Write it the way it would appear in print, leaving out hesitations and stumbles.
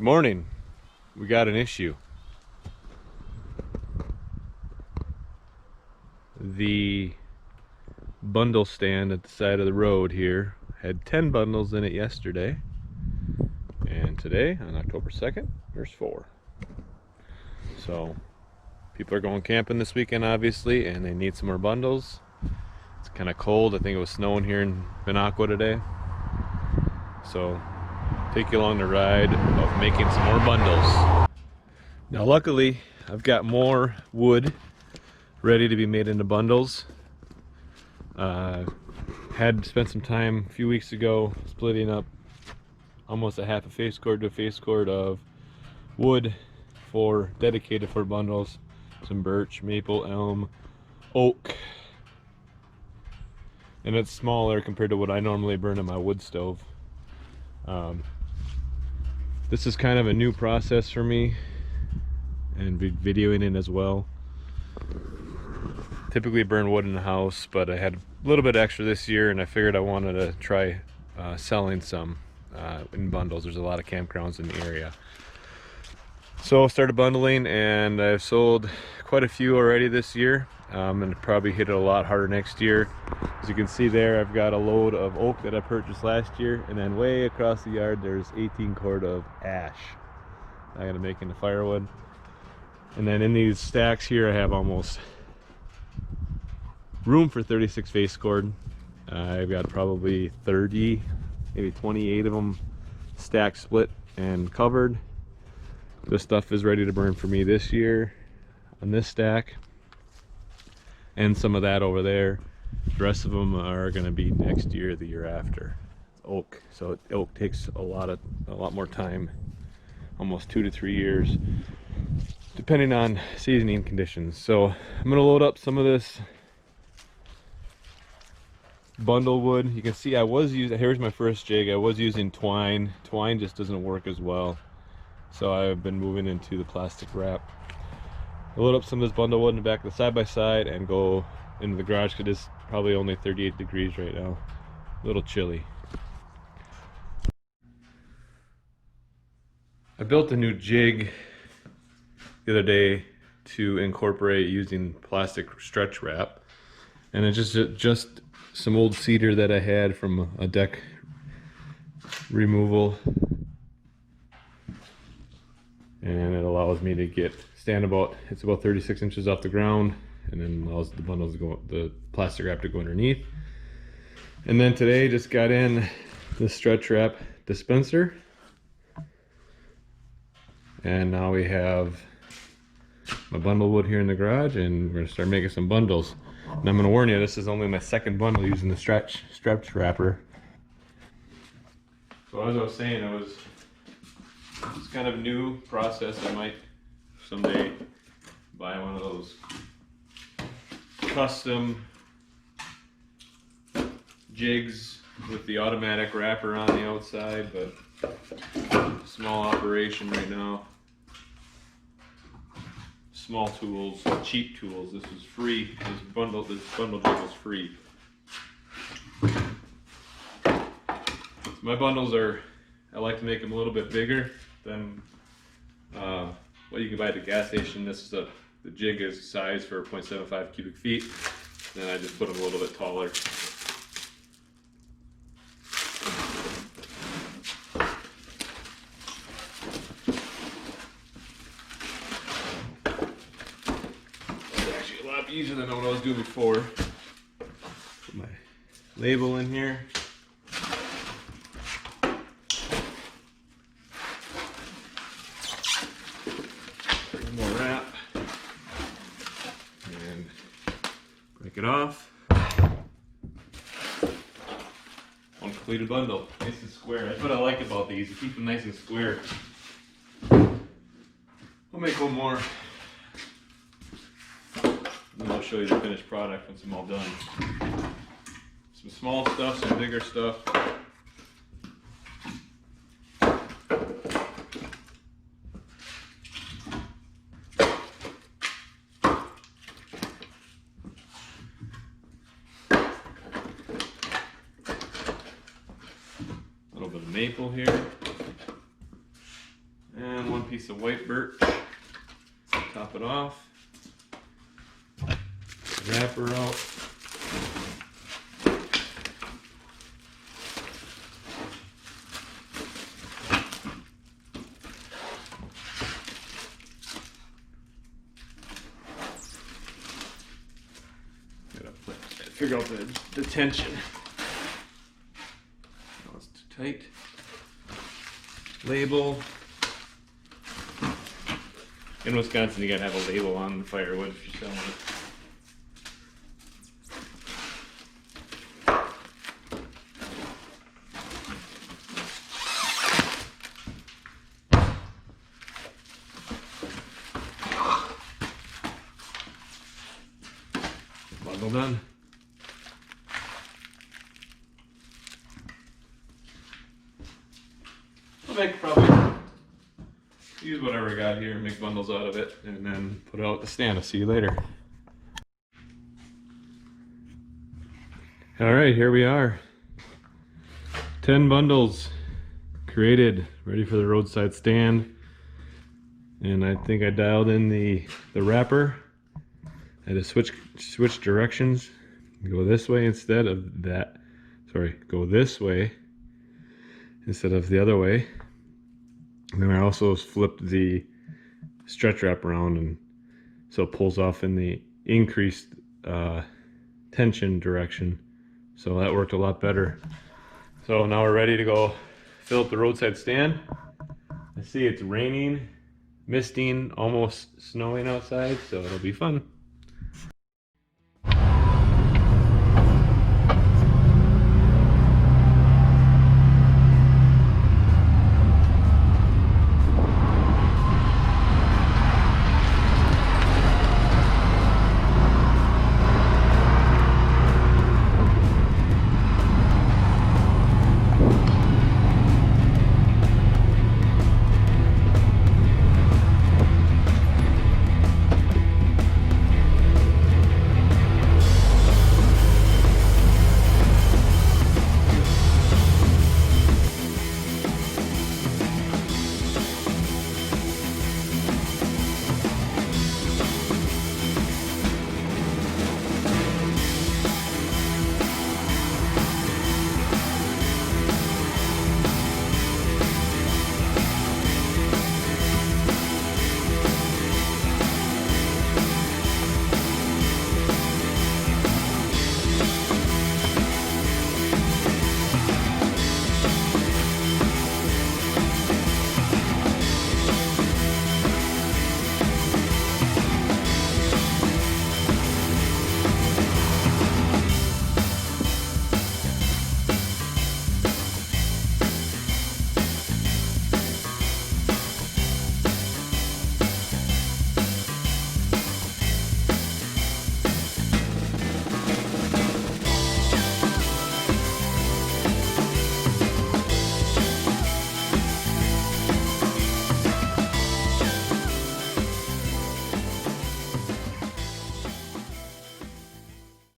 Morning. We got an issue. The bundle stand at the side of the road here had 10 bundles in it yesterday, and today on October 2nd there's 4. So people are going camping this weekend obviously, and they need some more bundles. It's kind of cold. I think it was snowing here in Minocqua today, so take you along the ride of making some more bundles. Now luckily I've got more wood ready to be made into bundles. Had spent some time a few weeks ago splitting up almost a half a face cord to a face cord of wood dedicated for bundles. Some birch, maple, elm, oak, and it's smaller compared to what I normally burn in my wood stove. This is kind of a new process for me, and videoing it as well. Typically burn wood in the house, but I had a little bit extra this year, and I figured I wanted to try selling some in bundles. There's a lot of campgrounds in the area, so I started bundling, and I've sold quite a few already this year, and probably hit it a lot harder next year. As you can see there, I've got a load of oak that I purchased last year, and then way across the yard there's 18 cord of ash I'm gonna make into firewood. And then in these stacks here I have almost room for 36 face cord. I've got probably 30, maybe 28 of them stacked, split, and covered. This stuff is ready to burn for me this year on this stack, and some of that over there. The rest of them are going to be next year, the year after. It's oak, so oak takes a lot more time, almost 2 to 3 years, depending on seasoning conditions. So I'm going to load up some of this bundle wood. You can see I was using, here's my first jig, I was using twine. Twine just doesn't work as well, so I've been moving into the plastic wrap. I'll load up some of this bundle wood in the back of the side-by-side and go into the garage, because it's probably only 38 degrees right now. A little chilly. I built a new jig the other day to incorporate using plastic stretch wrap, and it's just some old cedar that I had from a deck removal, and it allows me to stand about, it's about 36 inches off the ground, and then allows the bundles to go, the plastic wrap to go underneath. And then today just got in the stretch wrap dispenser, and now we have my bundle wood here in the garage, and we're gonna start making some bundles. And I'm gonna warn you, this is only my second bundle using the stretch wrapper. So as I was saying, it's kind of a new process. I might someday buy one of those custom jigs with the automatic wrapper on the outside, but small operation right now. Small tools, cheap tools. This is free. This bundle jig is free. So my bundles I like to make them a little bit bigger than what you can buy at the gas station. This is the jig is size for 0.75 cubic feet. Then I just put them a little bit taller. Easier than what I was doing before. Put my label in here. More wrap. And break it off. One completed bundle. Nice and square. That's what I like about these. You keep them nice and square. I'll make one more. And I'll show you the finished product once I'm all done. Some small stuff, some bigger stuff. A little bit of maple here. piece of white birch, top it off, wrapper out. Figure out the tension. No, it's too tight. Label. In Wisconsin, you gotta have a label on the firewood if you're selling it. Bundle done. I could probably use whatever I got here and make bundles out of it and then put it out the stand. I'll see you later. Alright, here we are. 10 bundles created, ready for the roadside stand. And I think I dialed in the wrapper. I had to switch directions. Go this way instead of that. Sorry, go this way instead of the other way. And then I also flipped the stretch wrap around, and so it pulls off in the increased tension direction. So that worked a lot better. So now we're ready to go fill up the roadside stand. I see it's raining, misting, almost snowing outside, so it'll be fun.